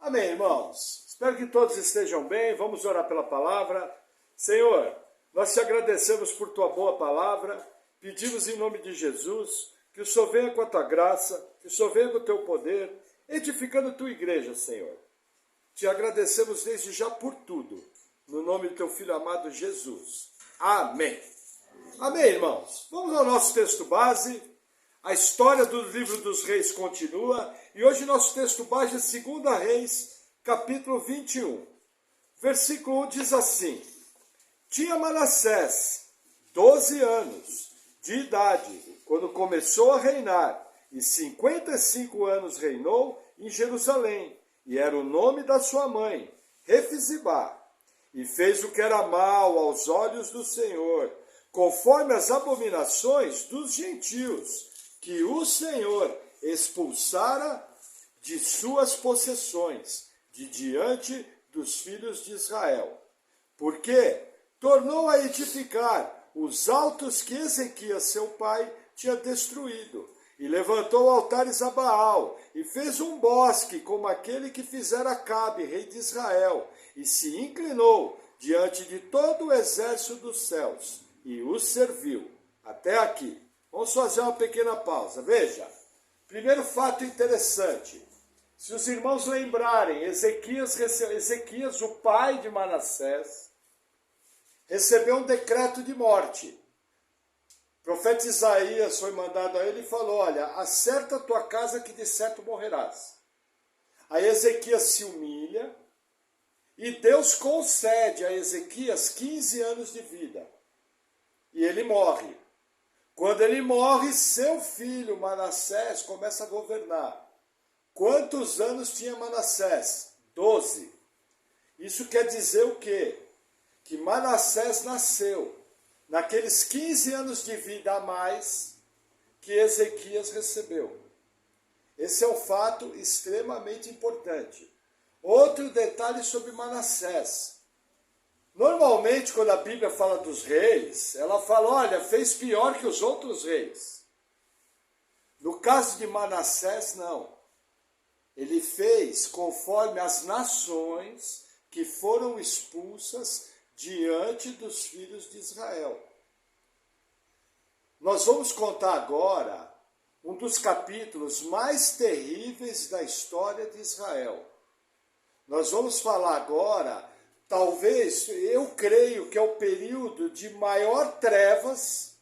Amém, irmãos? Espero que todos estejam bem. Vamos orar pela palavra. Senhor, nós te agradecemos por tua boa palavra. Pedimos em nome de Jesus que o Senhor venha com a tua graça, que o Senhor venha com o teu poder, edificando a tua igreja, Senhor. Te agradecemos desde já por tudo. No nome do teu Filho amado Jesus. Amém. Amém, irmãos? Vamos ao nosso texto base. A história do livro dos reis continua. E hoje nosso texto base é 2 Reis, capítulo 21. Versículo 1 diz assim: Tinha Manassés 12 anos de idade quando começou a reinar, e 55 anos reinou em Jerusalém, e era o nome da sua mãe, Refizibá. E fez o que era mal aos olhos do Senhor, conforme as abominações dos gentios, que o Senhor expulsara de suas possessões, de diante dos filhos de Israel. Porque tornou a edificar os altos que Ezequias, seu pai, tinha destruído, e levantou altares a Baal, e fez um bosque como aquele que fizera Acabe, rei de Israel, e se inclinou diante de todo o exército dos céus, e os serviu. Até aqui. Vamos fazer uma pequena pausa. Veja, primeiro fato interessante. Se os irmãos lembrarem, Ezequias, o pai de Manassés, recebeu um decreto de morte. O profeta Isaías foi mandado a ele e falou: olha, acerta a tua casa que de certo morrerás. Aí Ezequias se humilha e Deus concede a Ezequias 15 anos de vida. E ele morre. Quando ele morre, seu filho Manassés começa a governar. Quantos anos tinha Manassés? 12. Isso quer dizer o quê? Que Manassés nasceu naqueles 15 anos de vida a mais que Ezequias recebeu. Esse é um fato extremamente importante. Outro detalhe sobre Manassés. Normalmente, quando a Bíblia fala dos reis, ela fala, olha, fez pior que os outros reis. No caso de Manassés, não. Ele fez conforme as nações que foram expulsas diante dos filhos de Israel. Nós vamos contar agora um dos capítulos mais terríveis da história de Israel. Nós vamos falar agora, talvez, eu creio que é o período de maior trevas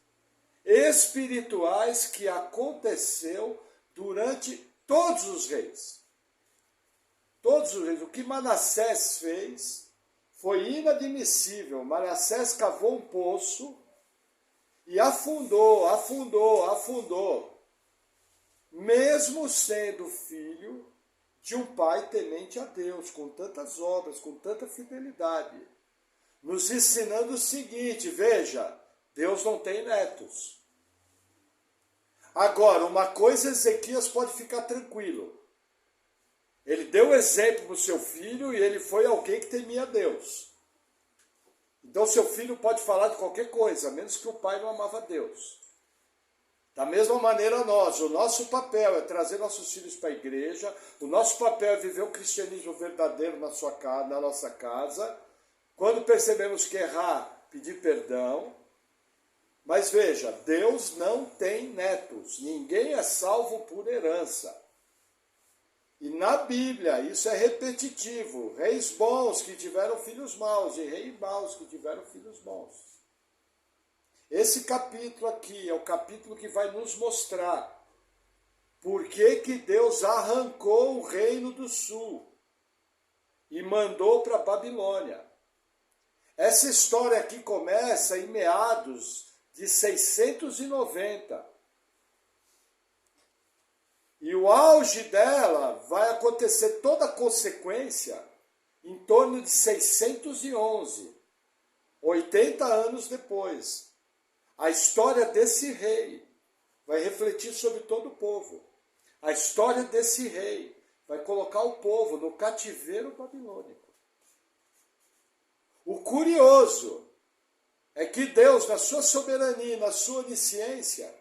espirituais que aconteceu durante todos os reis. Todos os reis. O que Manassés fez foi inadmissível. Manassés cavou um poço e afundou, mesmo sendo filho de um pai temente a Deus, com tantas obras, com tanta fidelidade, nos ensinando o seguinte: veja, Deus não tem netos. Agora, uma coisa, Ezequias pode ficar tranquilo. Ele deu exemplo para o seu filho e ele foi alguém que temia Deus. Então, seu filho pode falar de qualquer coisa, a menos que o pai não amava Deus. Da mesma maneira nós, o nosso papel é trazer nossos filhos para a igreja, o nosso papel é viver o cristianismo verdadeiro na nossa casa. Quando percebemos que errar, pedir perdão. Mas veja, Deus não tem netos, ninguém é salvo por herança. E na Bíblia isso é repetitivo, reis bons que tiveram filhos maus e reis maus que tiveram filhos bons. Esse capítulo aqui é o capítulo que vai nos mostrar por que Deus arrancou o reino do sul e mandou para a Babilônia. Essa história aqui começa em meados de 690. E o auge dela vai acontecer toda a consequência em torno de 611, 80 anos depois. A história desse rei vai refletir sobre todo o povo. A história desse rei vai colocar o povo no cativeiro babilônico. O curioso é que Deus, na sua soberania, na sua onisciência,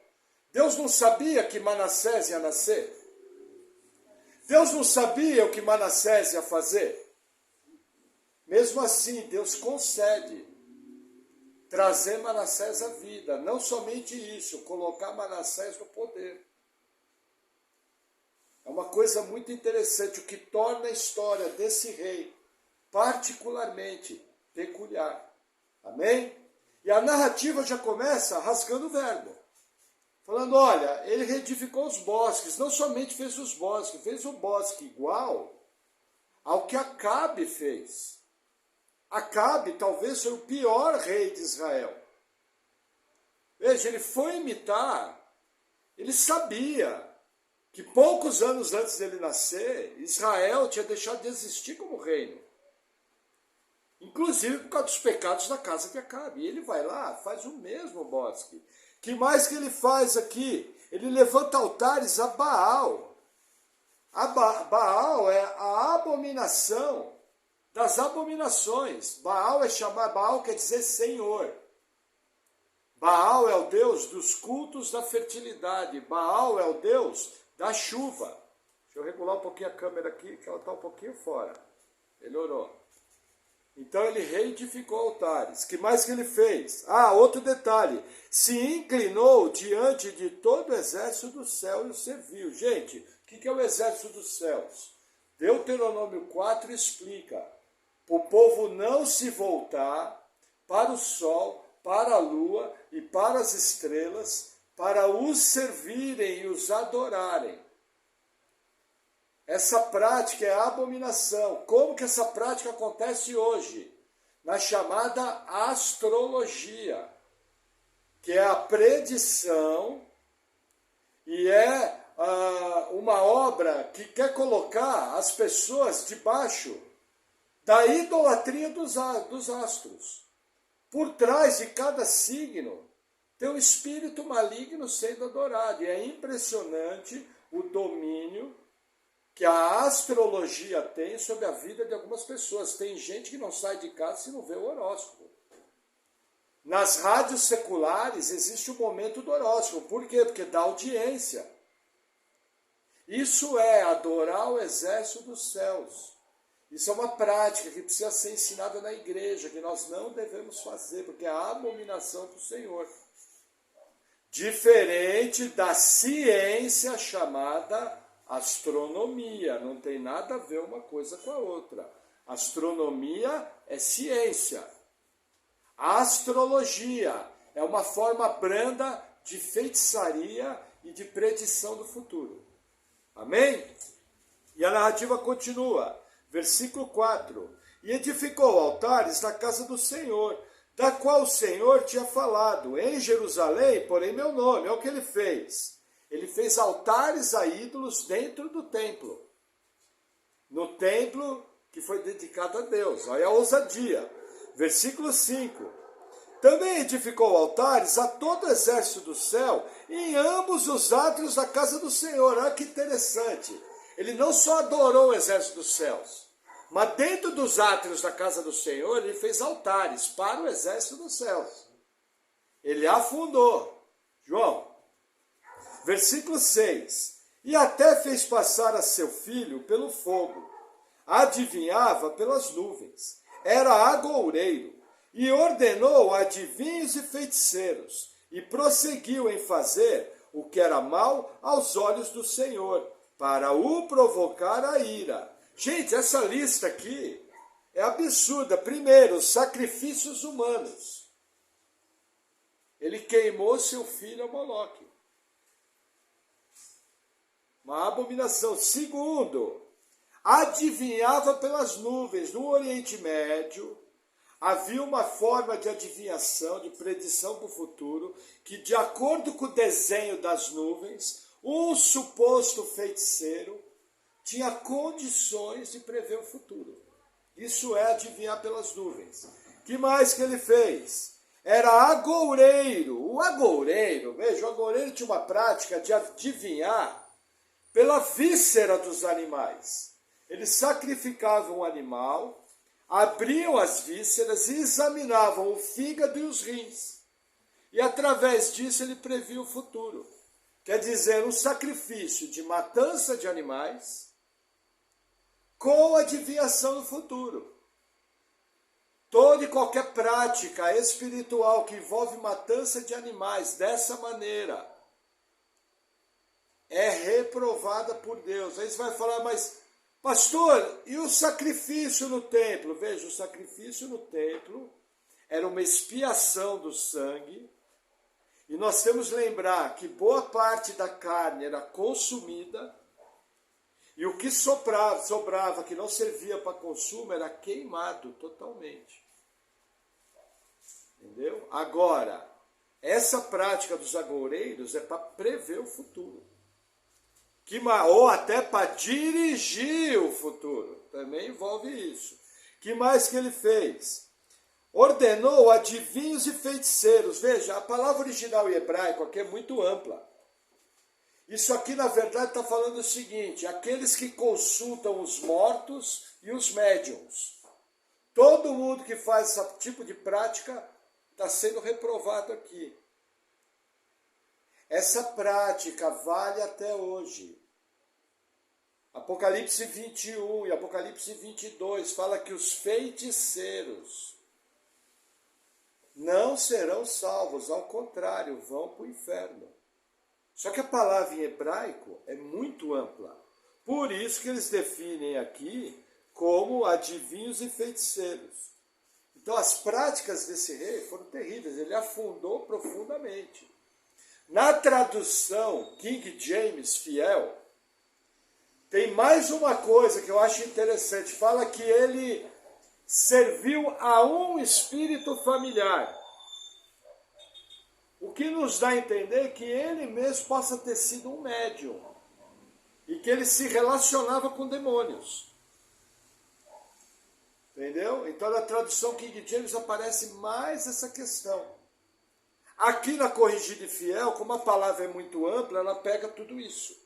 Deus não sabia que Manassés ia nascer? Deus não sabia o que Manassés ia fazer? Mesmo assim, Deus concede trazer Manassés à vida. Não somente isso, colocar Manassés no poder. É uma coisa muito interessante, o que torna a história desse rei particularmente peculiar. Amém? E a narrativa já começa rasgando o verbo. Falando, olha, ele reedificou os bosques, não somente fez os bosques, fez um bosque igual ao que Acabe fez. Acabe talvez foi o pior rei de Israel. Veja, ele foi imitar, ele sabia que poucos anos antes dele nascer, Israel tinha deixado de existir como reino. Inclusive por causa dos pecados da casa de Acabe. E ele vai lá, faz o mesmo bosque. Que mais que ele faz aqui? Ele levanta altares a Baal. Baal é a abominação das abominações. Baal quer dizer Senhor. Baal é o Deus dos cultos da fertilidade. Baal é o Deus da chuva. Deixa eu regular um pouquinho a câmera aqui, que ela está um pouquinho fora. Melhorou. Então ele reedificou altares. Que mais que ele fez? Outro detalhe. Se inclinou diante de todo o exército do céu e o serviu. Gente, o que é o exército dos céus? Deuteronômio 4 explica. O povo não se voltar para o sol, para a lua e para as estrelas, para os servirem e os adorarem. Essa prática é a abominação. Como que essa prática acontece hoje? Na chamada astrologia, que é a predição e é uma obra que quer colocar as pessoas debaixo da idolatria dos astros. Por trás de cada signo tem um espírito maligno sendo adorado. E é impressionante o domínio que a astrologia tem sobre a vida de algumas pessoas. Tem gente que não sai de casa se não vê o horóscopo. Nas rádios seculares existe o momento do horóscopo. Por quê? Porque dá audiência. Isso é adorar o exército dos céus. Isso é uma prática que precisa ser ensinada na igreja, que nós não devemos fazer, porque é a abominação do Senhor. Diferente da ciência chamada astronomia, não tem nada a ver uma coisa com a outra. Astronomia é ciência. A astrologia é uma forma branda de feitiçaria e de predição do futuro. Amém? E a narrativa continua. Versículo 4. E edificou altares na casa do Senhor, da qual o Senhor tinha falado. Em Jerusalém, porém, meu nome. É o que ele fez. Ele fez altares a ídolos dentro do templo. No templo que foi dedicado a Deus. Olha a ousadia. Versículo 5. Também edificou altares a todo o exército do céu, em ambos os átrios da casa do Senhor. Olha que interessante. Ele não só adorou o exército dos céus, mas dentro dos átrios da casa do Senhor, ele fez altares para o exército dos céus. Ele afundou. João. Versículo 6. E até fez passar a seu filho pelo fogo. Adivinhava pelas nuvens. Era agoureiro. E ordenou adivinhos e feiticeiros. E prosseguiu em fazer o que era mal aos olhos do Senhor, para o provocar a ira. Gente, essa lista aqui é absurda. Primeiro, sacrifícios humanos. Ele queimou seu filho a Moloque. Uma abominação. Segundo, adivinhava pelas nuvens. No Oriente Médio, havia uma forma de adivinhação, de predição para o futuro, que de acordo com o desenho das nuvens, um suposto feiticeiro tinha condições de prever o futuro. Isso é adivinhar pelas nuvens. Que mais que ele fez? Era agoureiro. O agoureiro, veja, o agoureiro tinha uma prática de adivinhar pela víscera dos animais. Eles sacrificavam um animal, abriam as vísceras e examinavam o fígado e os rins. E através disso ele previa o futuro. Quer dizer, um sacrifício de matança de animais com adivinhação do futuro. Toda e qualquer prática espiritual que envolve matança de animais dessa maneira é reprovada por Deus. Aí você vai falar, mas pastor, e o sacrifício no templo? Veja, o sacrifício no templo era uma expiação do sangue, e nós temos que lembrar que boa parte da carne era consumida, e o que sobrava, que não servia para consumo, era queimado totalmente. Entendeu? Agora, essa prática dos agoureiros é para prever o futuro. Ou até para dirigir o futuro. Também envolve isso. Que mais que ele fez? Ordenou adivinhos e feiticeiros. Veja, a palavra original em hebraico aqui é muito ampla. Isso aqui, na verdade, está falando o seguinte: aqueles que consultam os mortos e os médiuns. Todo mundo que faz esse tipo de prática está sendo reprovado aqui. Essa prática vale até hoje. Apocalipse 21 e Apocalipse 22 fala que os feiticeiros não serão salvos, ao contrário, vão para o inferno. Só que a palavra em hebraico é muito ampla. Por isso que eles definem aqui como adivinhos e feiticeiros. Então as práticas desse rei foram terríveis, ele afundou profundamente. Na tradução King James fiel, tem mais uma coisa que eu acho interessante. Fala que ele serviu a um espírito familiar. O que nos dá a entender que ele mesmo possa ter sido um médium. E que ele se relacionava com demônios. Entendeu? Então na tradução King James aparece mais essa questão. Aqui na Corrigida e Fiel, como a palavra é muito ampla, ela pega tudo isso.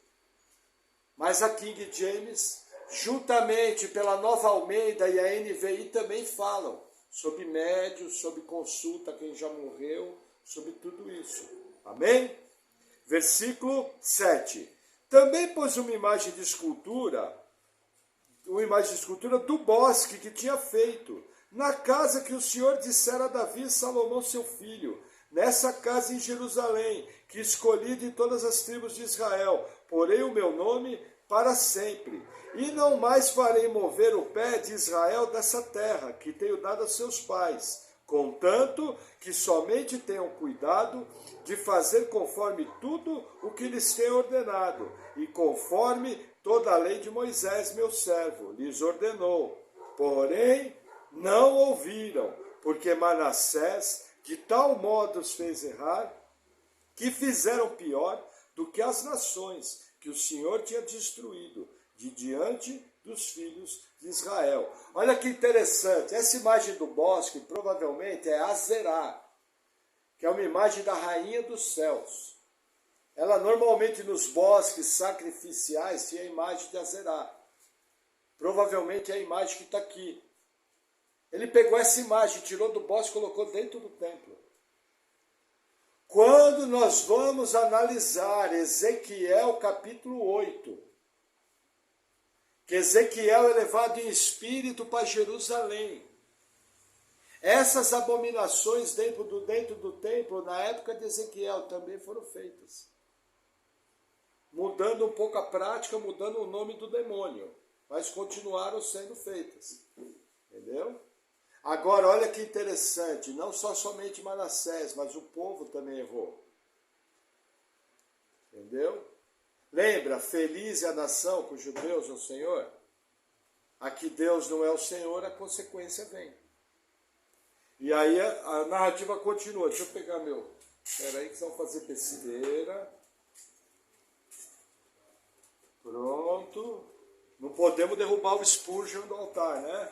Mas a King James, juntamente pela Nova Almeida e a NVI, também falam sobre médios, sobre consulta a quem já morreu, sobre tudo isso. Amém? Versículo 7. Também pôs uma imagem de escultura do bosque que tinha feito, na casa que o Senhor dissera a Davi e Salomão seu filho, nessa casa em Jerusalém, que escolhi de todas as tribos de Israel, porei o meu nome para sempre, e não mais farei mover o pé de Israel dessa terra, que tenho dado a seus pais, contanto que somente tenham cuidado de fazer conforme tudo o que lhes tenho ordenado, e conforme toda a lei de Moisés, meu servo, lhes ordenou. Porém, não ouviram, porque Manassés de tal modo os fez errar, que fizeram pior do que as nações que o Senhor tinha destruído de diante dos filhos de Israel. Olha que interessante, essa imagem do bosque provavelmente é Azerá, que é uma imagem da rainha dos céus. Ela normalmente nos bosques sacrificiais tinha a imagem de Azerá. Provavelmente é a imagem que está aqui. Ele pegou essa imagem, tirou do bosque e colocou dentro do templo. Quando nós vamos analisar Ezequiel capítulo 8, que Ezequiel é levado em espírito para Jerusalém. Essas abominações dentro do templo, na época de Ezequiel, também foram feitas. Mudando um pouco a prática, mudando o nome do demônio. Mas continuaram sendo feitas. Entendeu? Agora, olha que interessante, não somente Manassés, mas o povo também errou. Entendeu? Lembra, feliz é a nação cujo Deus é o Senhor? Aqui Deus não é o Senhor, a consequência vem. E aí a narrativa continua. Deixa eu pegar meu... Espera aí que vocês vão fazer besteira. Pronto. Não podemos derrubar o Spurgeon do altar, né?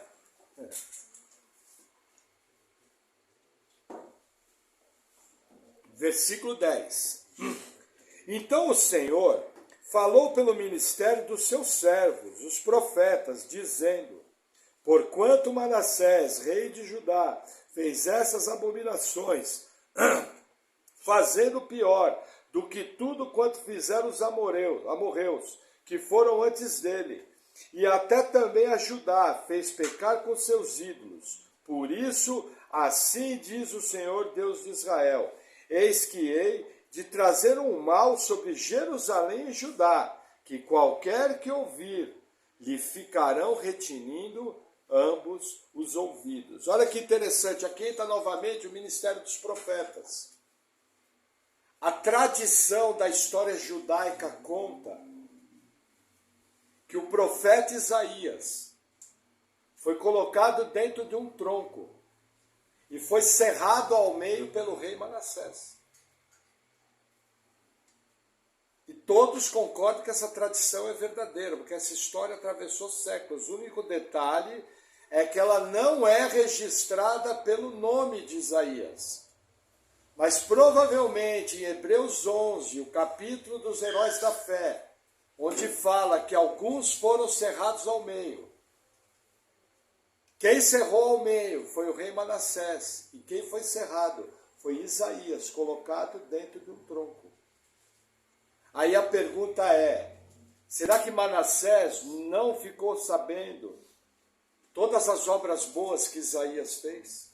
Versículo 10. Então o Senhor falou pelo ministério dos seus servos, os profetas, dizendo: porquanto Manassés, rei de Judá, fez essas abominações, fazendo pior do que tudo quanto fizeram os amorreus, que foram antes dele, e até também a Judá fez pecar com seus ídolos. Por isso, assim diz o Senhor Deus de Israel: eis que hei de trazer um mal sobre Jerusalém e Judá, que qualquer que ouvir, lhe ficarão retinindo ambos os ouvidos. Olha que interessante, aqui está novamente o ministério dos profetas. A tradição da história judaica conta que o profeta Isaías foi colocado dentro de um tronco e foi cerrado ao meio pelo rei Manassés. E todos concordam que essa tradição é verdadeira, porque essa história atravessou séculos. O único detalhe é que ela não é registrada pelo nome de Isaías. Mas provavelmente em Hebreus 11, o capítulo dos heróis da fé, onde fala que alguns foram cerrados ao meio. Quem cerrou ao meio foi o rei Manassés, e quem foi cerrado foi Isaías, colocado dentro de um tronco. Aí a pergunta é, será que Manassés não ficou sabendo todas as obras boas que Isaías fez?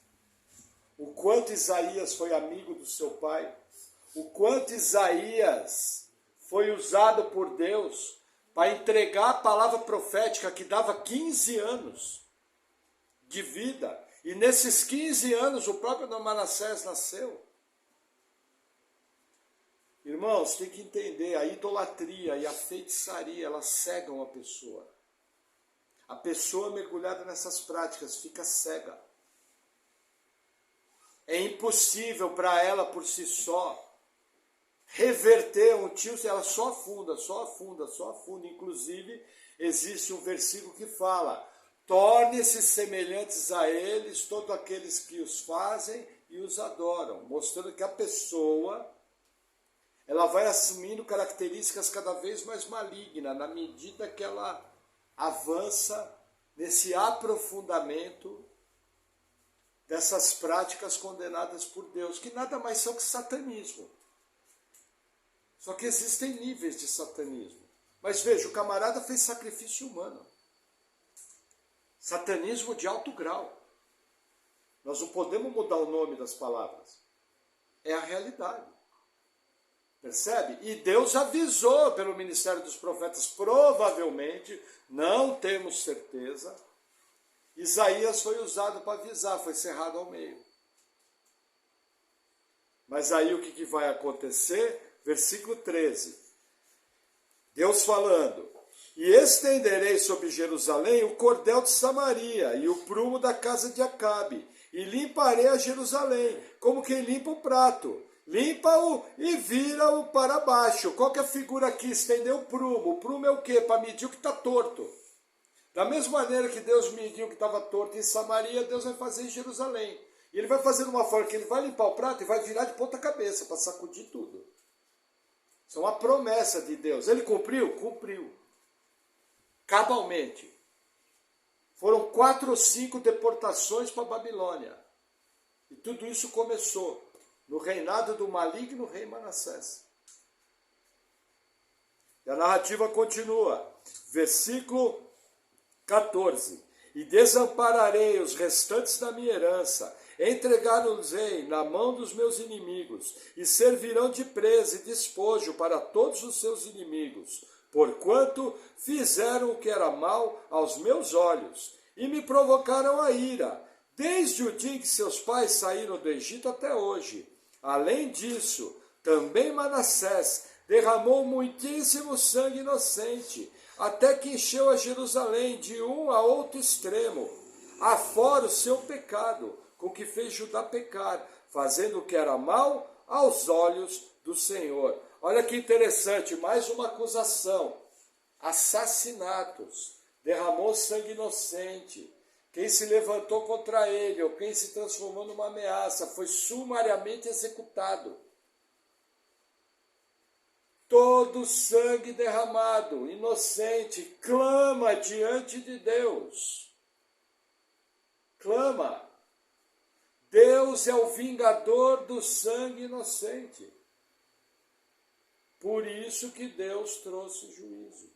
O quanto Isaías foi amigo do seu pai? O quanto Isaías foi usado por Deus para entregar a palavra profética que dava 15 anos de vida. E nesses 15 anos o próprio Manassés nasceu. Irmãos, tem que entender, a idolatria e a feitiçaria, elas cegam a pessoa. A pessoa mergulhada nessas práticas fica cega. É impossível para ela por si só reverter um tio, ela só afunda, só afunda, só afunda. Inclusive, existe um versículo que fala: torne-se semelhantes a eles todos aqueles que os fazem e os adoram, mostrando que a pessoa ela vai assumindo características cada vez mais malignas, na medida que ela avança nesse aprofundamento dessas práticas condenadas por Deus, que nada mais são que satanismo. Só que existem níveis de satanismo. Mas veja, o camarada fez sacrifício humano. Satanismo de alto grau. Nós não podemos mudar o nome das palavras. É a realidade. Percebe? E Deus avisou pelo ministério dos profetas, provavelmente, não temos certeza. Isaías foi usado para avisar, foi cerrado ao meio. Mas aí o que vai acontecer? Versículo 13. Deus falando: e estenderei sobre Jerusalém o cordel de Samaria e o prumo da casa de Acabe, e limparei a Jerusalém, como quem limpa o prato. Limpa-o e vira-o para baixo. Qual que é a figura aqui? Estender o prumo. O prumo é o quê? Para medir o que está torto. Da mesma maneira que Deus mediu o que estava torto em Samaria, Deus vai fazer em Jerusalém. E ele vai fazer de uma forma que ele vai limpar o prato e vai virar de ponta cabeça para sacudir tudo. Isso é uma promessa de Deus. Ele cumpriu? Cumpriu. Cabalmente. Foram 4 ou 5 deportações para a Babilônia. E tudo isso começou no reinado do maligno rei Manassés. E a narrativa continua. Versículo 14. E desampararei os restantes da minha herança, entregá-los-ei na mão dos meus inimigos, e servirão de presa e despojo para todos os seus inimigos, porquanto fizeram o que era mal aos meus olhos, e me provocaram a ira, desde o dia em que seus pais saíram do Egito até hoje. Além disso, também Manassés derramou muitíssimo sangue inocente, até que encheu a Jerusalém de um a outro extremo, afora o seu pecado, com que fez Judá pecar, fazendo o que era mal aos olhos do Senhor. Olha que interessante, mais uma acusação. Assassinatos, derramou sangue inocente. Quem se levantou contra ele, ou quem se transformou numa ameaça, foi sumariamente executado. Todo sangue derramado, inocente, clama diante de Deus. Clama. Deus é o vingador do sangue inocente. Por isso que Deus trouxe juízo.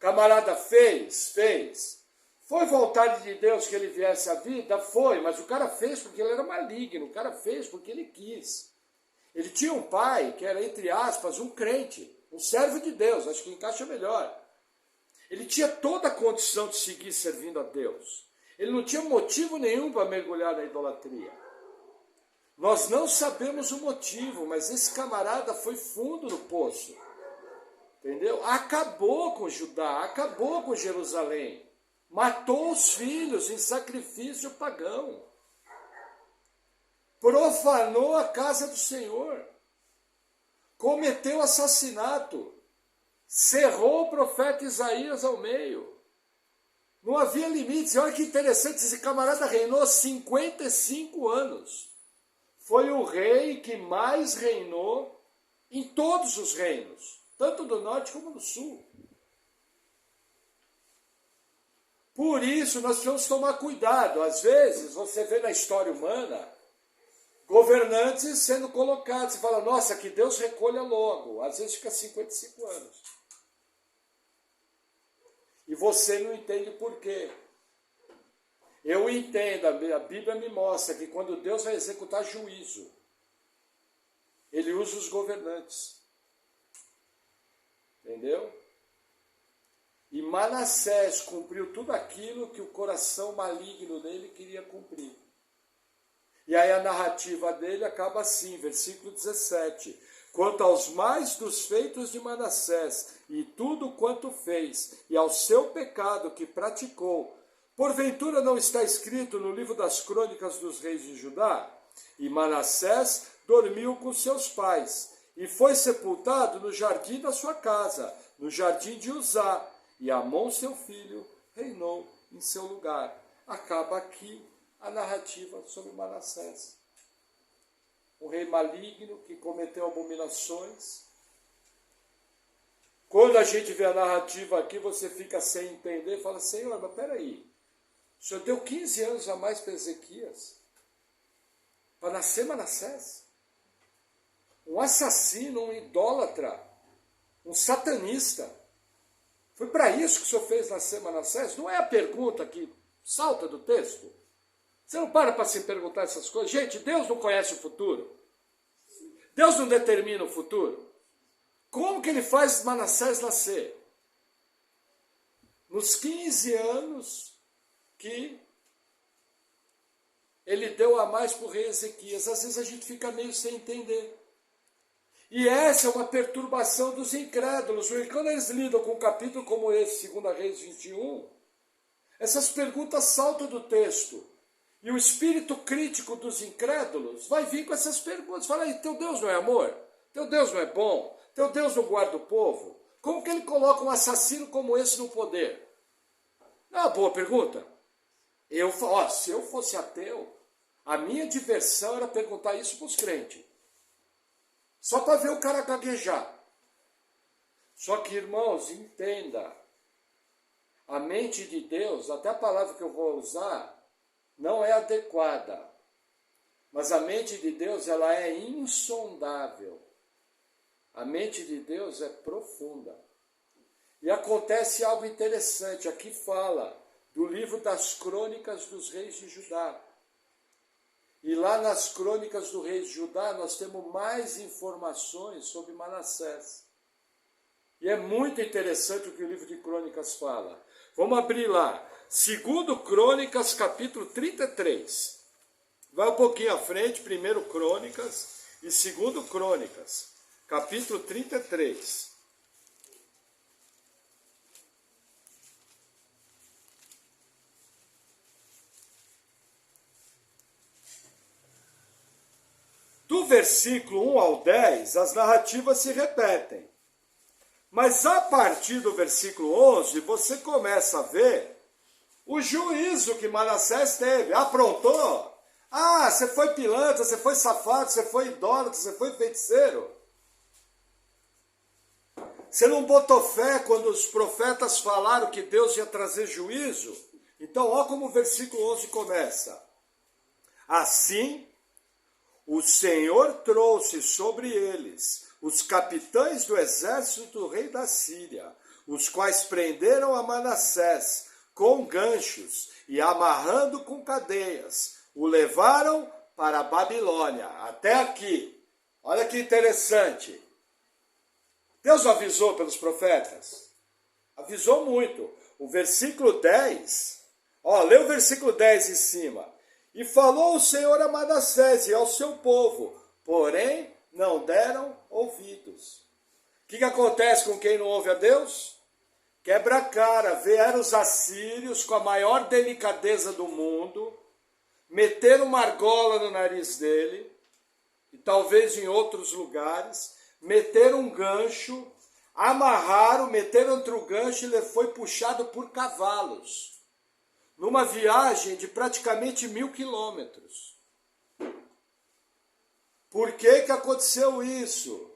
Camarada fez. Foi vontade de Deus que ele viesse à vida? Foi, mas o cara fez porque ele era maligno, o cara fez porque ele quis. Ele tinha um pai que era, entre aspas, um crente, um servo de Deus, acho que encaixa melhor. Ele tinha toda a condição de seguir servindo a Deus. Ele não tinha motivo nenhum para mergulhar na idolatria. Nós não sabemos o motivo, mas esse camarada foi fundo no poço. Entendeu? Acabou com Judá, acabou com Jerusalém. Matou os filhos em sacrifício pagão. Profanou a casa do Senhor. Cometeu assassinato. Cerrou o profeta Isaías ao meio. Não havia limites. Olha que interessante, esse camarada reinou 55 anos. Foi o rei que mais reinou em todos os reinos, tanto do norte como do sul. Por isso nós precisamos tomar cuidado. Às vezes você vê na história humana governantes sendo colocados. Você fala, nossa, que Deus recolha logo. Às vezes fica 55 anos. E você não entende por quê. Eu entendo, a Bíblia me mostra que quando Deus vai executar juízo, Ele usa os governantes. Entendeu? E Manassés cumpriu tudo aquilo que o coração maligno dele queria cumprir. E aí a narrativa dele acaba assim, versículo 17. Quanto aos mais dos feitos de Manassés, e tudo quanto fez, e ao seu pecado que praticou, porventura não está escrito no livro das crônicas dos reis de Judá? E Manassés dormiu com seus pais, e foi sepultado no jardim da sua casa, no jardim de Uzá, e Amon, seu filho, reinou em seu lugar. Acaba aqui a narrativa sobre Manassés. Um rei maligno que cometeu abominações. Quando a gente vê a narrativa aqui, você fica sem entender e fala, Senhor, mas peraí, o Senhor deu 15 anos a mais para Ezequias? Para nascer Manassés? Um assassino, um idólatra, um satanista. Foi para isso que o Senhor fez nascer Manassés? Não é a pergunta que salta do texto? Você não para se perguntar essas coisas? Gente, Deus não conhece o futuro? Deus não determina o futuro? Como que ele faz Manassés nascer? Nos 15 anos que ele deu a mais para o rei Ezequias. Às vezes a gente fica meio sem entender. E essa é uma perturbação dos incrédulos. E quando eles lidam com um capítulo como esse, 2 Reis 21, essas perguntas saltam do texto. E o espírito crítico dos incrédulos vai vir com essas perguntas. Fala aí, teu Deus não é amor? Teu Deus não é bom? Teu Deus não guarda o povo? Como que ele coloca um assassino como esse no poder? É uma boa pergunta. Se eu fosse ateu, a minha diversão era perguntar isso para os crentes. Só para ver o cara gaguejar. Só que, irmãos, entenda. A mente de Deus, até a palavra que eu vou usar, não é adequada. Mas a mente de Deus, ela é insondável. A mente de Deus é profunda. E acontece algo interessante. Aqui fala do livro das crônicas dos reis de Judá. E lá nas crônicas do rei de Judá, nós temos mais informações sobre Manassés. E é muito interessante o que o livro de crônicas fala. Vamos abrir lá. 2 Crônicas, capítulo 33. Vai um pouquinho à frente, 1 Crônicas e 2 Crônicas, capítulo 33. Do versículo 1 ao 10, as narrativas se repetem. Mas a partir do versículo 11, você começa a ver o juízo que Manassés teve. Aprontou? Ah, você foi pilantra, você foi safado, você foi idólatra, você foi feiticeiro. Você não botou fé quando os profetas falaram que Deus ia trazer juízo? Então, olha como o versículo 11 começa. Assim, o Senhor trouxe sobre eles os capitães do exército do rei da Síria, os quais prenderam a Manassés com ganchos e amarrando com cadeias, o levaram para a Babilônia. Até aqui. Olha que interessante. Deus avisou pelos profetas? Avisou muito. O versículo 10, lê o versículo 10 em cima. E falou o Senhor a Manassés e ao seu povo, porém não deram ouvidos. O que acontece com quem não ouve a Deus? Quebra a cara. Vieram os assírios com a maior delicadeza do mundo, meteram uma argola no nariz dele, e talvez em outros lugares, meteram um gancho, amarraram, meteram outro gancho e ele foi puxado por cavalos, numa viagem de praticamente 1000 quilômetros. Por que aconteceu isso?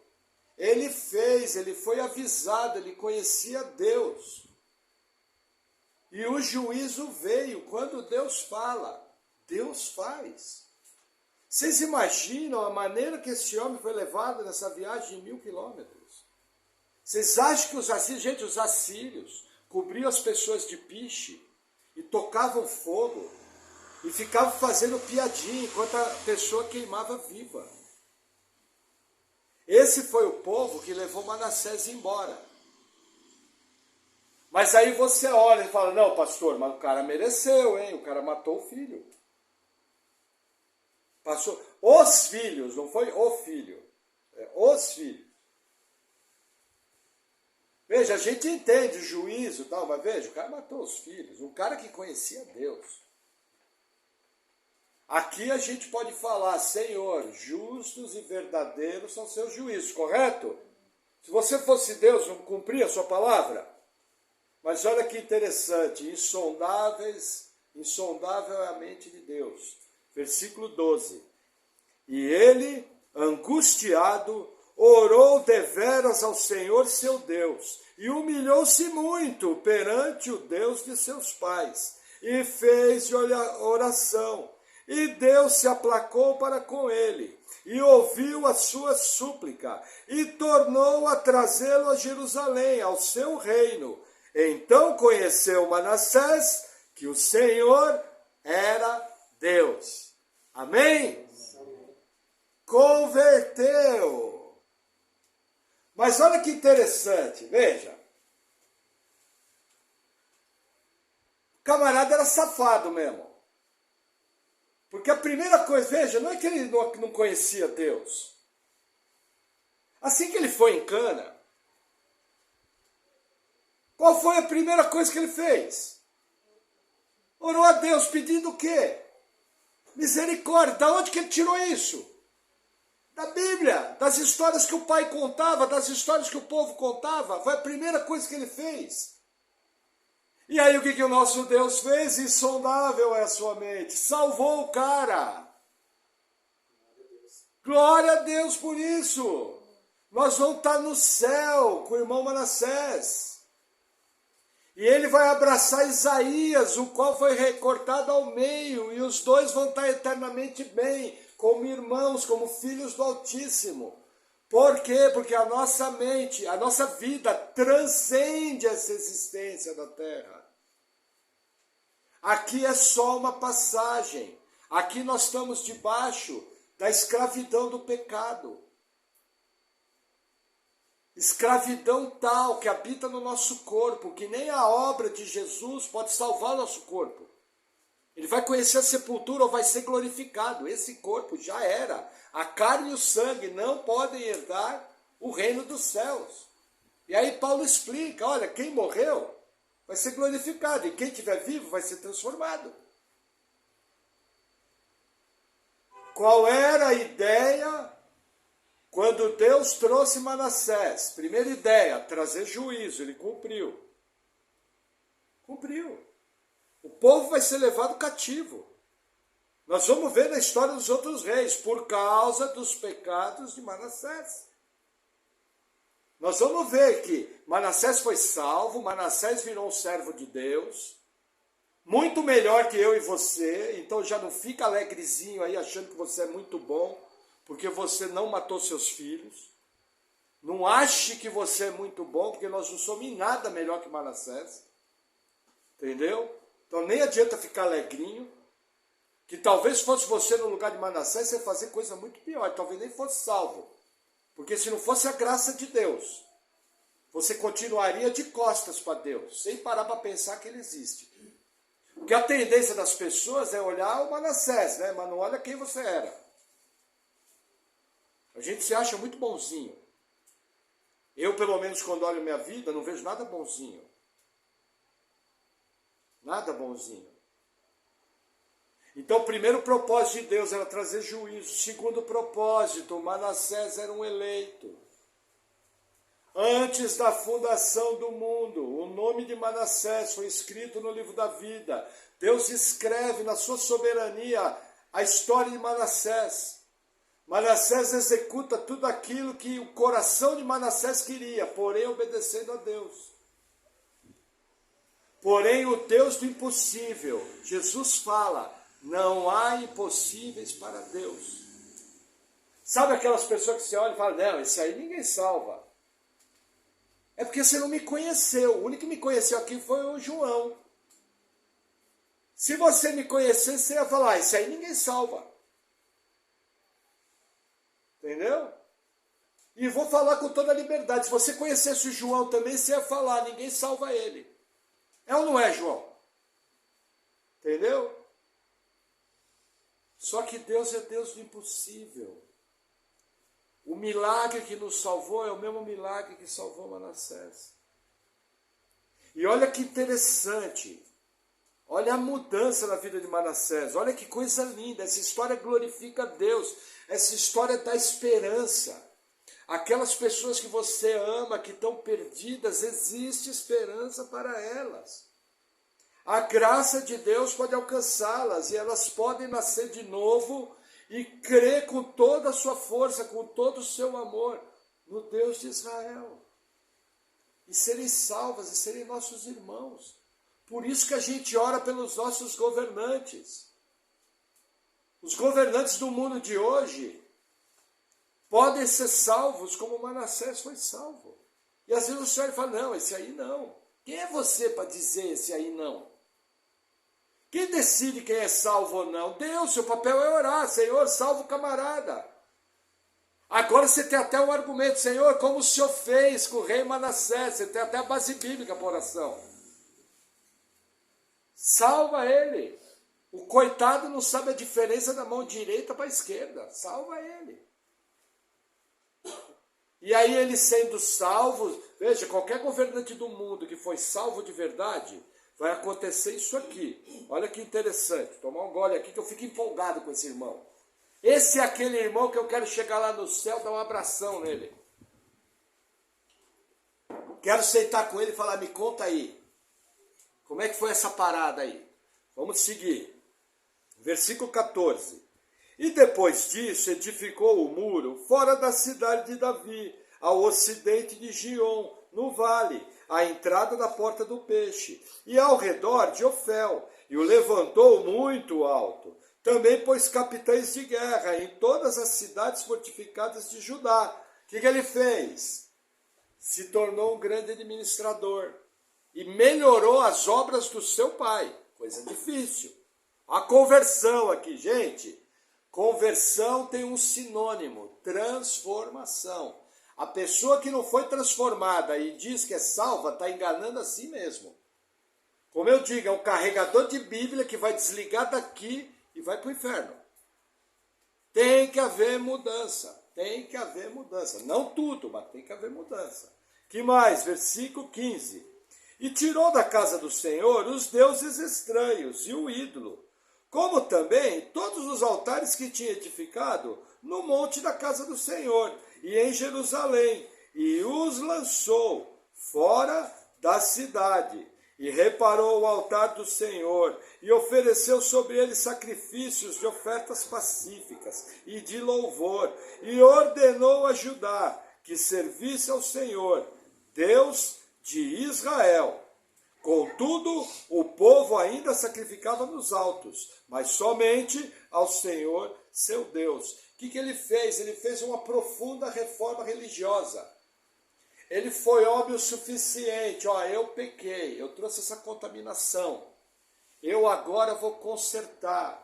Ele foi avisado, ele conhecia Deus. E o juízo veio. Quando Deus fala, Deus faz. Vocês imaginam a maneira que esse homem foi levado nessa viagem de 1000 quilômetros? Vocês acham que os assírios cobriam as pessoas de piche e tocavam fogo e ficavam fazendo piadinha enquanto a pessoa queimava viva? Esse foi o povo que levou Manassés embora. Mas aí você olha e fala, não, pastor, mas o cara mereceu, hein? O cara matou o filho. Passou os filhos, não foi o filho. Os filhos. Veja, a gente entende o juízo e tal, mas veja, o cara matou os filhos. Um cara que conhecia Deus. Aqui a gente pode falar, Senhor, justos e verdadeiros são seus juízos, correto? Se você fosse Deus, não cumpria a sua palavra? Mas olha que interessante, insondável é a mente de Deus. Versículo 12. E ele, angustiado, orou deveras ao Senhor seu Deus, e humilhou-se muito perante o Deus de seus pais, e fez oração. E Deus se aplacou para com ele, e ouviu a sua súplica, e tornou a trazê-lo a Jerusalém, ao seu reino. Então conheceu Manassés que o Senhor era Deus. Amém? Converteu. Mas olha que interessante, veja. O camarada era safado mesmo. Porque a primeira coisa, veja, não é que ele não conhecia Deus. Assim que ele foi em Cana, qual foi a primeira coisa que ele fez? Orou a Deus pedindo o quê? Misericórdia. Da onde que ele tirou isso? Da Bíblia, das histórias que o pai contava, das histórias que o povo contava. Foi a primeira coisa que ele fez. E aí o que o nosso Deus fez? Insondável é a sua mente. Salvou o cara. Glória a Deus por isso. Nós vamos estar no céu com o irmão Manassés. E ele vai abraçar Isaías, o qual foi recortado ao meio. E os dois vão estar eternamente bem, como irmãos, como filhos do Altíssimo. Por quê? Porque a nossa mente, a nossa vida transcende essa existência da terra. Aqui é só uma passagem. Aqui nós estamos debaixo da escravidão do pecado. Escravidão tal que habita no nosso corpo, que nem a obra de Jesus pode salvar o nosso corpo. Ele vai conhecer a sepultura ou vai ser glorificado. Esse corpo já era. A carne e o sangue não podem herdar o reino dos céus. E aí Paulo explica, olha, quem morreu vai ser glorificado, e quem estiver vivo vai ser transformado. Qual era a ideia quando Deus trouxe Manassés? Primeira ideia, trazer juízo, ele cumpriu. Cumpriu. O povo vai ser levado cativo. Nós vamos ver na história dos outros reis, por causa dos pecados de Manassés. Nós vamos ver que Manassés foi salvo, Manassés virou um servo de Deus, muito melhor que eu e você, então já não fica alegrezinho aí achando que você é muito bom, porque você não matou seus filhos, Não ache que você é muito bom, porque nós não somos em nada melhor que Manassés. Entendeu? Então nem adianta ficar alegrinho, que talvez fosse você no lugar de Manassés, você fazer coisa muito pior, talvez nem fosse salvo. Porque se não fosse a graça de Deus, você continuaria de costas para Deus, sem parar para pensar que Ele existe. Porque a tendência das pessoas é olhar o Manassés, né? Mas não olha quem você era. A gente se acha muito bonzinho. Eu, pelo menos, quando olho minha vida, não vejo nada bonzinho. Nada bonzinho. Então, o primeiro propósito de Deus era trazer juízo. O segundo propósito, Manassés era um eleito. Antes da fundação do mundo, o nome de Manassés foi escrito no livro da vida. Deus escreve na sua soberania a história de Manassés. Manassés executa tudo aquilo que o coração de Manassés queria, porém obedecendo a Deus. Porém, o Deus do impossível, Jesus fala, não há impossíveis para Deus. Sabe aquelas pessoas que você olha e fala, não, esse aí ninguém salva. É porque você não me conheceu. O único que me conheceu aqui foi o João. Se você me conhecesse, você ia falar, esse aí ninguém salva. Entendeu? E vou falar com toda a liberdade. Se você conhecesse o João também, você ia falar, ninguém salva ele. É ou não é, João? Entendeu? Só que Deus é Deus do impossível. O milagre que nos salvou é o mesmo milagre que salvou Manassés. E olha que interessante. Olha a mudança na vida de Manassés. Olha que coisa linda. Essa história glorifica a Deus. Essa história dá esperança. Aquelas pessoas que você ama, que estão perdidas, existe esperança para elas. A graça de Deus pode alcançá-las e elas podem nascer de novo e crer com toda a sua força, com todo o seu amor no Deus de Israel. E serem salvas e serem nossos irmãos. Por isso que a gente ora pelos nossos governantes. Os governantes do mundo de hoje podem ser salvos como Manassés foi salvo. E às vezes o senhor fala, não, esse aí não. Quem é você para dizer esse aí não? Quem decide quem é salvo ou não? Deus, seu papel é orar. Senhor, salva o camarada. Agora você tem até um argumento. Senhor, como o senhor fez com o rei Manassés. Você tem até a base bíblica para oração. Salva ele. O coitado não sabe a diferença da mão direita para a esquerda. Salva ele. E aí ele sendo salvo, veja, qualquer governante do mundo que foi salvo de verdade, vai acontecer isso aqui. Olha que interessante. Tomar um gole aqui que eu fico empolgado com esse irmão. Esse é aquele irmão que eu quero chegar lá no céu, dar um abração nele. Quero sentar com ele e falar, me conta aí. Como é que foi essa parada aí? Vamos seguir. Versículo 14. E depois disso edificou o muro fora da cidade de Davi, ao ocidente de Gion, no vale, à entrada da porta do peixe, e ao redor de Ofel, e o levantou muito alto. Também pôs capitães de guerra em todas as cidades fortificadas de Judá. O que ele fez? Se tornou um grande administrador e melhorou as obras do seu pai. Coisa difícil. A conversão aqui, gente. Conversão tem um sinônimo, transformação. A pessoa que não foi transformada e diz que é salva, está enganando a si mesmo. Como eu digo, é um carregador de Bíblia que vai desligar daqui e vai para o inferno. Tem que haver mudança, tem que haver mudança. Não tudo, mas tem que haver mudança. Que mais? Versículo 15. E tirou da casa do Senhor os deuses estranhos e o ídolo, como também todos os altares que tinha edificado no monte da casa do Senhor e em Jerusalém, e os lançou fora da cidade. E reparou o altar do Senhor, e ofereceu sobre ele sacrifícios de ofertas pacíficas e de louvor, e ordenou a Judá que servisse ao Senhor, Deus de Israel. Contudo, o povo ainda sacrificava nos altos, mas somente ao Senhor, seu Deus. O que ele fez? Ele fez uma profunda reforma religiosa. ele foi homem o suficiente, ó, eu pequei, eu trouxe essa contaminação, eu agora vou consertar.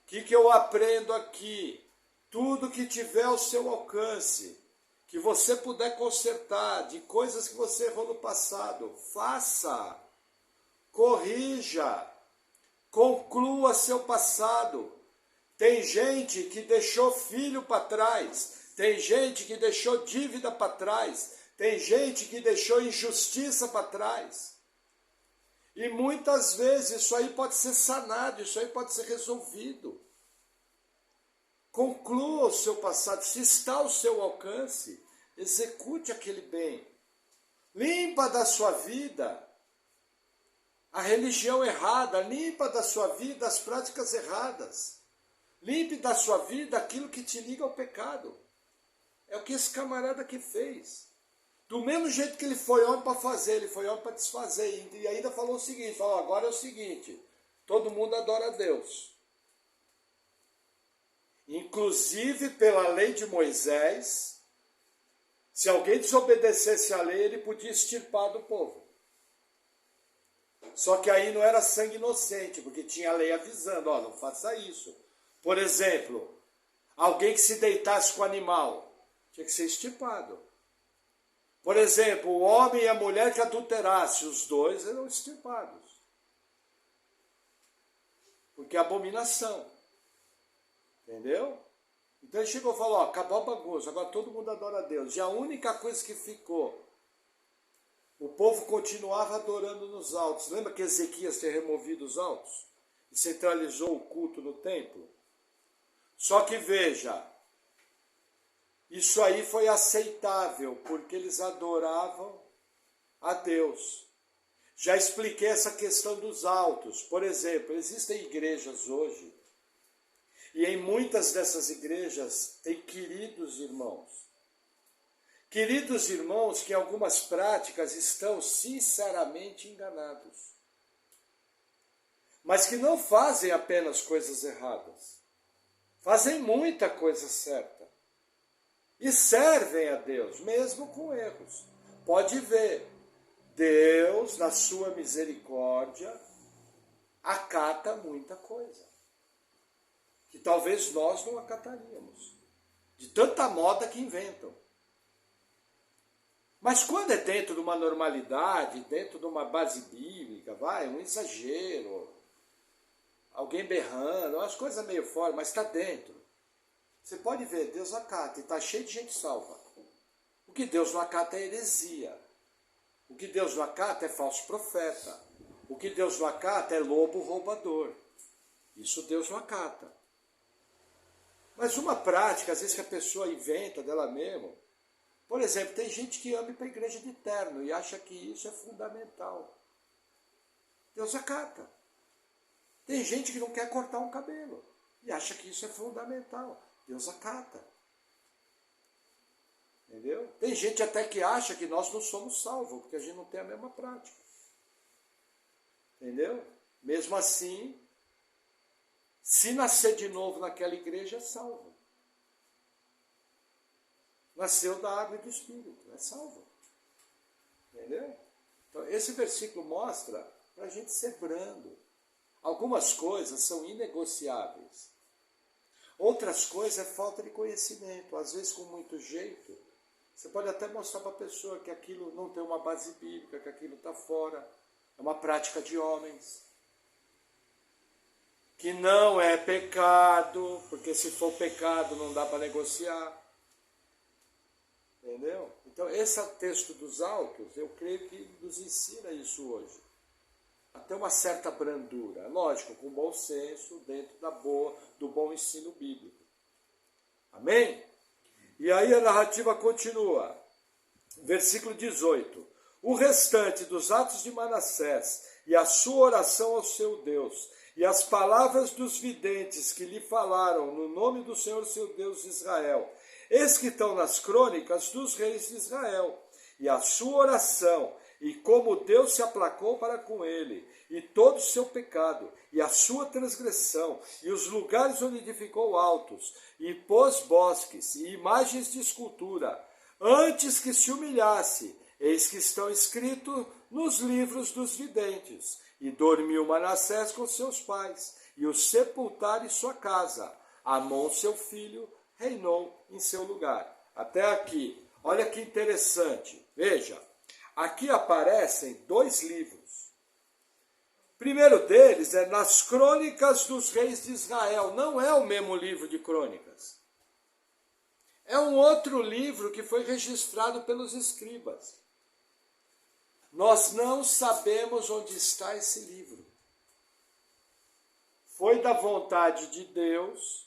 O que eu aprendo aqui? Tudo que tiver ao seu alcance, que você puder consertar, de coisas que você errou no passado, faça, corrija, conclua seu passado. Tem gente que deixou filho para trás, tem gente que deixou dívida para trás, tem gente que deixou injustiça para trás. E muitas vezes isso aí pode ser sanado, isso aí pode ser resolvido. Conclua o seu passado, se está ao seu alcance, execute aquele bem. Limpa da sua vida a religião errada, limpa da sua vida as práticas erradas. Limpe da sua vida aquilo que te liga ao pecado. É o que esse camarada aqui fez. Do mesmo jeito que ele foi homem para fazer, ele foi homem para desfazer. E ainda falou o seguinte, falou, agora é o seguinte, todo mundo adora a Deus. Inclusive pela lei de Moisés, se alguém desobedecesse a lei, ele podia extirpar do povo. Só que aí não era sangue inocente, porque tinha a lei avisando, ó, não faça isso. Por exemplo, alguém que se deitasse com o animal, tinha que ser extirpado. Por exemplo, o homem e a mulher que adulterassem, os dois eram extirpados. Porque é abominação. Entendeu? Então ele chegou e falou, ó, acabou a bagunça, agora todo mundo adora a Deus. E a única coisa que ficou, o povo continuava adorando nos altos. Lembra que Ezequias tinha removido os altos? E centralizou o culto no templo? Só que veja, isso aí foi aceitável, porque eles adoravam a Deus. Já expliquei essa questão dos altos. Por exemplo, existem igrejas hoje, e em muitas dessas igrejas tem queridos irmãos. Queridos irmãos que em algumas práticas estão sinceramente enganados. Mas que não fazem apenas coisas erradas. Fazem muita coisa certa. E servem a Deus, mesmo com erros. Pode ver, Deus, na sua misericórdia, acata muita coisa. Que talvez nós não acataríamos. De tanta moda que inventam. Mas quando é dentro de uma normalidade, dentro de uma base bíblica, vai, um exagero, alguém berrando, umas coisas meio fora, mas está dentro. Você pode ver, Deus acata, e está cheio de gente salva. O que Deus não acata é heresia. O que Deus não acata é falso profeta. O que Deus não acata é lobo roubador. Isso Deus não acata. Mas uma prática, às vezes que a pessoa inventa dela mesma. Por exemplo, tem gente que ama ir para a igreja de terno e acha que isso é fundamental. Deus acata. Tem gente que não quer cortar um cabelo e acha que isso é fundamental. Deus acata. Entendeu? Tem gente até que acha que nós não somos salvos, porque a gente não tem a mesma prática. Entendeu? Mesmo assim, se nascer de novo naquela igreja, é salvo. Nasceu da água e do Espírito, é salvo. Entendeu? Então, esse versículo mostra para a gente ser brando. Algumas coisas são inegociáveis. Outras coisas é falta de conhecimento. Às vezes, com muito jeito, você pode até mostrar para a pessoa que aquilo não tem uma base bíblica, que aquilo está fora. É uma prática de homens. Que não é pecado, porque se for pecado não dá para negociar. Entendeu? Então, esse texto dos altos, eu creio que nos ensina isso hoje. Até uma certa brandura. Lógico, com bom senso, dentro do bom ensino bíblico. Amém? E aí a narrativa continua. Versículo 18. O restante dos atos de Manassés e a sua oração ao seu Deus e as palavras dos videntes que lhe falaram no nome do Senhor seu Deus de Israel, eis que estão nas crônicas dos reis de Israel, e a sua oração, e como Deus se aplacou para com ele, e todo o seu pecado, e a sua transgressão, e os lugares onde edificou altos, e pôs bosques, e imagens de escultura, antes que se humilhasse, eis que estão escritos nos livros dos videntes. E dormiu Manassés com seus pais, e o sepultaram em sua casa. Amon, seu filho, reinou em seu lugar. Até aqui. Olha que interessante. Veja, aqui aparecem 2 livros. O primeiro deles é nas Crônicas dos Reis de Israel. Não é o mesmo livro de Crônicas. É um outro livro que foi registrado pelos escribas. Nós não sabemos onde está esse livro. Foi da vontade de Deus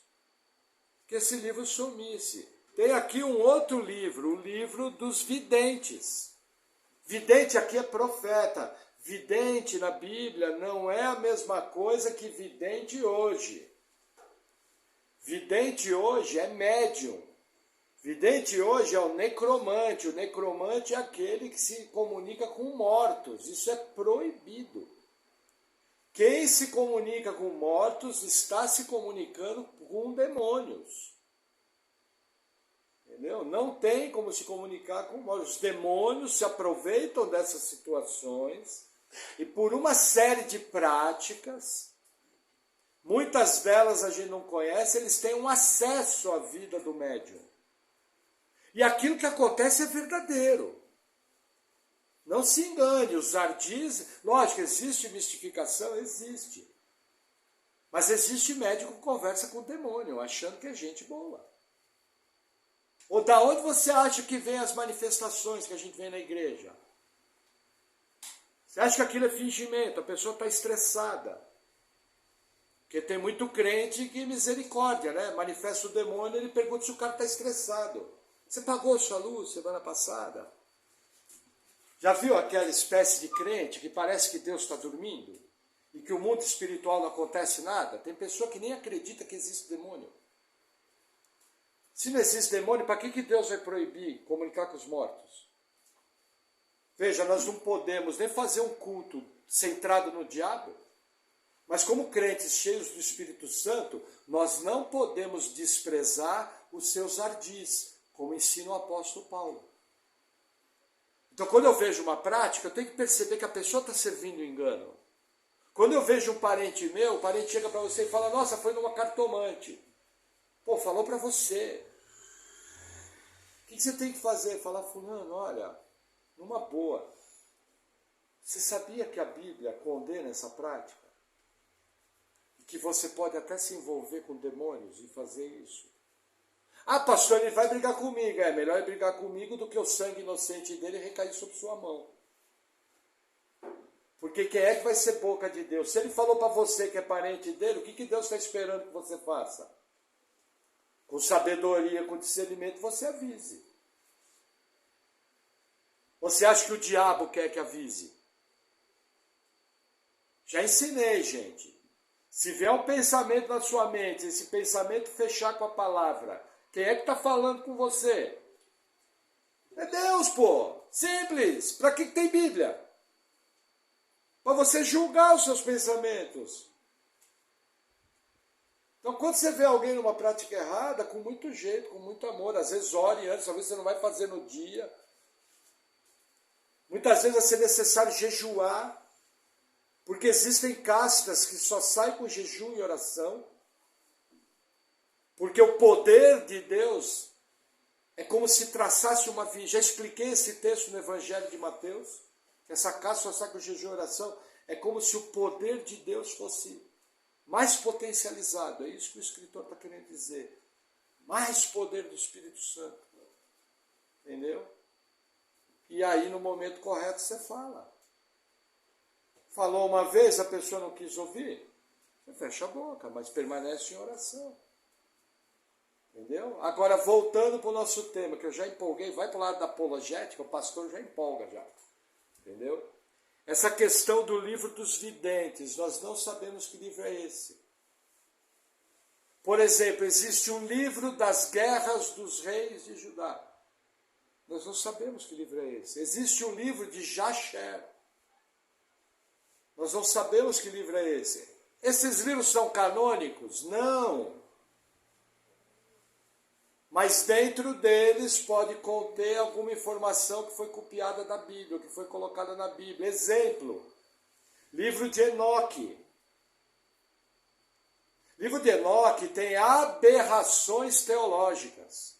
que esse livro sumisse. Tem aqui um outro livro, o livro dos videntes. Vidente aqui é profeta. Vidente na Bíblia não é a mesma coisa que vidente hoje. Vidente hoje é médium. Vidente hoje é o necromante. O necromante é aquele que se comunica com mortos. Isso é proibido. Quem se comunica com mortos está se comunicando com demônios. Entendeu? Não tem como se comunicar com mortos. Os demônios se aproveitam dessas situações e por uma série de práticas, muitas delas a gente não conhece, eles têm um acesso à vida do médium. E aquilo que acontece é verdadeiro. Não se engane, os ardis, lógico, existe mistificação, existe. Mas existe médico que conversa com o demônio, achando que é gente boa. Ou da onde você acha que vem as manifestações que a gente vê na igreja? Você acha que aquilo é fingimento, a pessoa está estressada. Porque tem muito crente que misericórdia, né? Manifesta o demônio, ele pergunta se o cara está estressado. Você pagou sua luz semana passada? Já viu aquela espécie de crente que parece que Deus está dormindo? E que o mundo espiritual não acontece nada? Tem pessoa que nem acredita que existe demônio. Se não existe demônio, para que Deus vai proibir comunicar com os mortos? Veja, nós não podemos nem fazer um culto centrado no diabo, mas como crentes cheios do Espírito Santo, nós não podemos desprezar os seus ardis, como ensina o apóstolo Paulo. Então, quando eu vejo uma prática, eu tenho que perceber que a pessoa está servindo engano. Quando eu vejo um parente meu, o parente chega para você e fala, nossa, foi numa cartomante. Pô, falou para você. O que você tem que fazer? Falar, fulano, olha, numa boa. Você sabia que a Bíblia condena essa prática? E que você pode até se envolver com demônios e fazer isso? Ah, pastor, ele vai brigar comigo. É melhor ele brigar comigo do que o sangue inocente dele recair sobre sua mão. Porque quem é que vai ser boca de Deus? Se ele falou para você que é parente dele, o que Deus está esperando que você faça? Com sabedoria, com discernimento, você avise. Você acha que o diabo quer que avise? Já ensinei, gente. Se vier um pensamento na sua mente, esse pensamento fechar com a palavra, quem é que está falando com você? É Deus, pô. Simples. Para que tem Bíblia? Para você julgar os seus pensamentos. Então, quando você vê alguém numa prática errada, com muito jeito, com muito amor, às vezes ore antes, talvez você não vai fazer no dia. Muitas vezes vai ser necessário jejuar, porque existem castas que só saem com jejum e oração. Porque o poder de Deus é como se traçasse uma via. Já expliquei esse texto no Evangelho de Mateus, que essa casta só sai com jejum e oração. É como se o poder de Deus fosse mais potencializado. É isso que o escritor está querendo dizer. Mais poder do Espírito Santo. Entendeu? E aí, no momento correto, você fala. Falou uma vez, a pessoa não quis ouvir. Você fecha a boca, mas permanece em oração. Entendeu? Agora, voltando para o nosso tema, que eu já empolguei, vai para o lado da apologética, o pastor já empolga já. Entendeu? Essa questão do livro dos videntes, nós não sabemos que livro é esse. Por exemplo, existe um livro das guerras dos reis de Judá. Nós não sabemos que livro é esse. Existe um livro de Jasher. Nós não sabemos que livro é esse. Esses livros são canônicos? Não. Mas dentro deles pode conter alguma informação que foi copiada da Bíblia, que foi colocada na Bíblia. Exemplo, livro de Enoque. Livro de Enoque tem aberrações teológicas.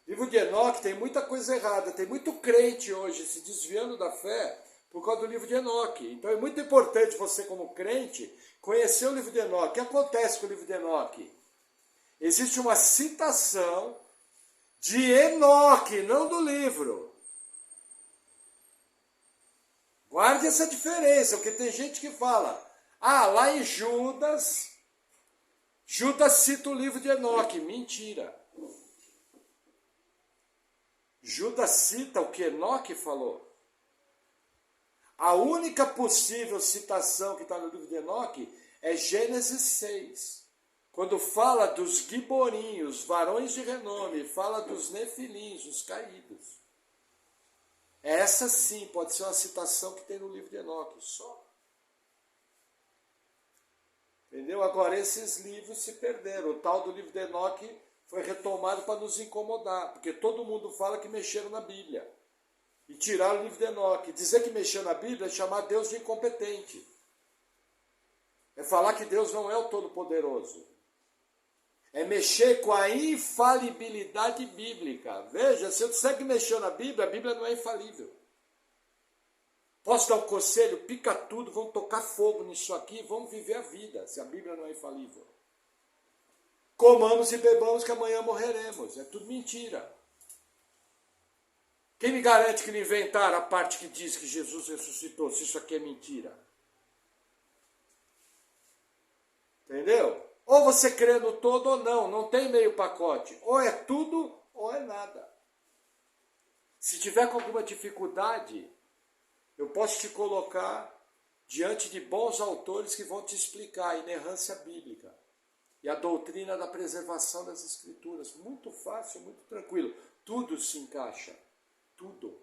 Livro de Enoque tem muita coisa errada, tem muito crente hoje se desviando da fé por causa do livro de Enoque. Então é muito importante você, como crente, conhecer o livro de Enoque. O que acontece com o livro de Enoque? Existe uma citação de Enoque, não do livro. Guarde essa diferença, porque tem gente que fala, lá em Judas, Judas cita o livro de Enoque. Mentira. Judas cita o que Enoque falou. A única possível citação que está no livro de Enoque é Gênesis 6. Quando fala dos giborinhos, varões de renome, fala dos nefilins, os caídos. Essa sim pode ser uma citação que tem no livro de Enoque, só. Entendeu? Agora, esses livros se perderam. O tal do livro de Enoque foi retomado para nos incomodar, porque todo mundo fala que mexeram na Bíblia. E tiraram o livro de Enoque. Dizer que mexeu na Bíblia é chamar Deus de incompetente. É falar que Deus não é o Todo-Poderoso. É mexer com a infalibilidade bíblica. Veja, se eu disser que mexeu na Bíblia, a Bíblia não é infalível. Posso dar um conselho? Pica tudo, vamos tocar fogo nisso aqui, vamos viver a vida, se a Bíblia não é infalível. Comamos e bebamos que amanhã morreremos. É tudo mentira. Quem me garante que não inventaram a parte que diz que Jesus ressuscitou, se isso aqui é mentira? Entendeu? Ou você crê no todo ou não, não tem meio pacote. Ou é tudo ou é nada. Se tiver com alguma dificuldade, eu posso te colocar diante de bons autores que vão te explicar a inerrância bíblica e a doutrina da preservação das Escrituras. Muito fácil, muito tranquilo. Tudo se encaixa. Tudo.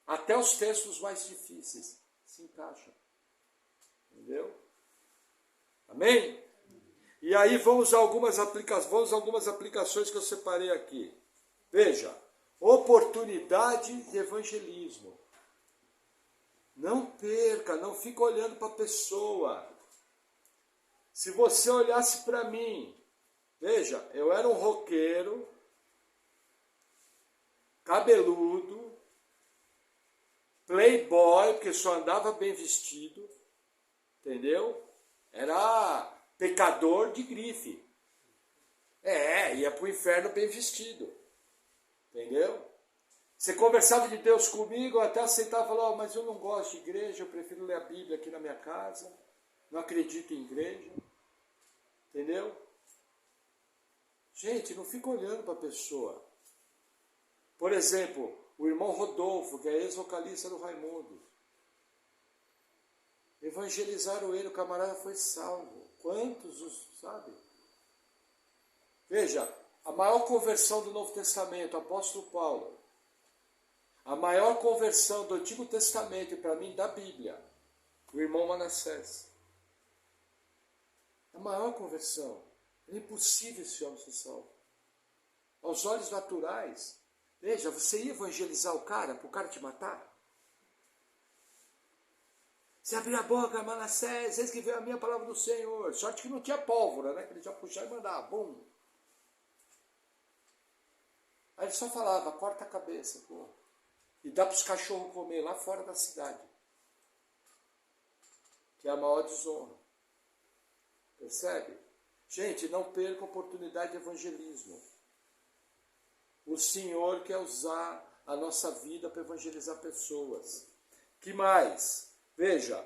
Até os textos mais difíceis se encaixam. Entendeu? Amém? E aí vamos a algumas aplicações que eu separei aqui. Veja, oportunidade de evangelismo. Não perca, não fica olhando para a pessoa. Se você olhasse para mim, veja, eu era um roqueiro, cabeludo, playboy, porque só andava bem vestido, entendeu? Era pecador de grife. Ia para o inferno bem vestido. Entendeu? Você conversava de Deus comigo, eu até aceitava e falava, mas eu não gosto de igreja, eu prefiro ler a Bíblia aqui na minha casa, não acredito em igreja. Entendeu? Gente, não fica olhando para a pessoa. Por exemplo, o irmão Rodolfo, que é ex-vocalista do Raimundo. Evangelizaram ele, o camarada foi salvo. Quantos, sabe? Veja, a maior conversão do Novo Testamento, apóstolo Paulo. A maior conversão do Antigo Testamento, e para mim, da Bíblia, o irmão Manassés. A maior conversão. É impossível esse homem ser salvo. Aos olhos naturais. Veja, você ia evangelizar o cara, para o cara te matar? Você abriu a boca, Manassés, eis que veio a minha palavra do Senhor. Sorte que não tinha pólvora, né? Que ele já puxava e mandava, bum. Aí ele só falava, corta a cabeça, pô. E dá para os cachorros comer lá fora da cidade. Que é a maior desonra. Percebe? Gente, não perca a oportunidade de evangelismo. O Senhor quer usar a nossa vida para evangelizar pessoas. Que mais? Veja,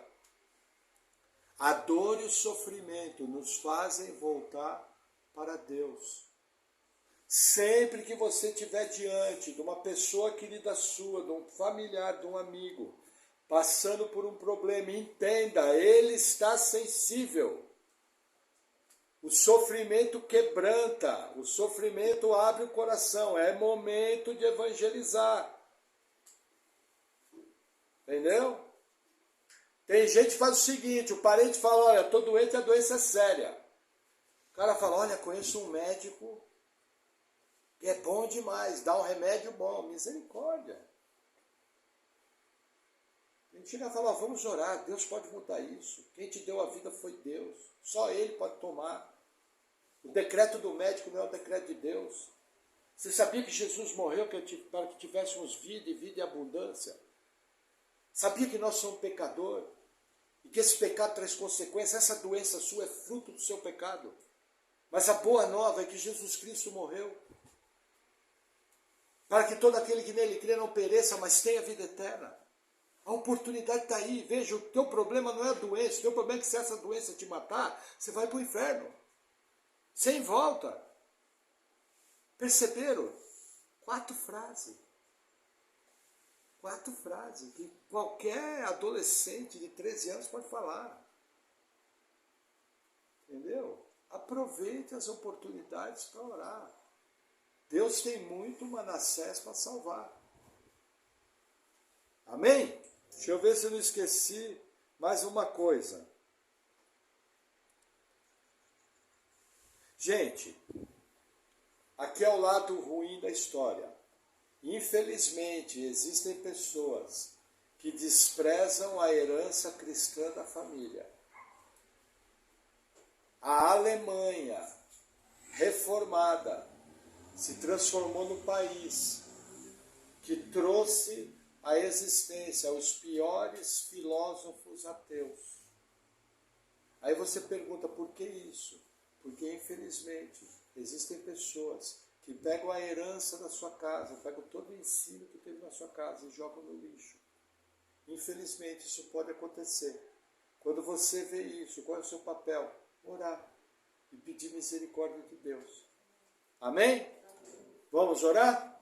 a dor e o sofrimento nos fazem voltar para Deus. Sempre que você estiver diante de uma pessoa querida sua, de um familiar, de um amigo, passando por um problema, entenda, ele está sensível. O sofrimento quebranta, o sofrimento abre o coração, é momento de evangelizar. Entendeu? Tem gente que faz o seguinte, o parente fala, olha, estou doente, a doença é séria. O cara fala, olha, conheço um médico É bom demais, dá um remédio bom, misericórdia. A gente chega e fala, vamos orar, Deus pode mudar isso. Quem te deu a vida foi Deus. Só Ele pode tomar. O decreto do médico não é o decreto de Deus. Você sabia que Jesus morreu para que tivéssemos vida e vida em abundância? Sabia que nós somos pecadores? E que esse pecado traz consequências? Essa doença sua é fruto do seu pecado. Mas a boa nova é que Jesus Cristo morreu. Para que todo aquele que nele crê não pereça, mas tenha vida eterna. A oportunidade está aí. Veja, o teu problema não é a doença. O teu problema é que se essa doença te matar, você vai para o inferno. Sem volta. Perceberam? 4 frases. 4 frases que qualquer adolescente de 13 anos pode falar. Entendeu? Aproveite as oportunidades para orar. Deus tem muito Manassés para salvar. Amém? Deixa eu ver se eu não esqueci mais uma coisa. Gente, aqui é o lado ruim da história. Infelizmente, existem pessoas que desprezam a herança cristã da família. A Alemanha, reformada, se transformou no país que trouxe à existência os piores filósofos ateus. Aí você pergunta, por que isso? Porque, infelizmente, existem pessoas que pegam a herança da sua casa, pegam todo o ensino que teve na sua casa e jogam no lixo. Infelizmente, isso pode acontecer. Quando você vê isso, qual é o seu papel? Orar e pedir misericórdia de Deus. Amém? Vamos orar?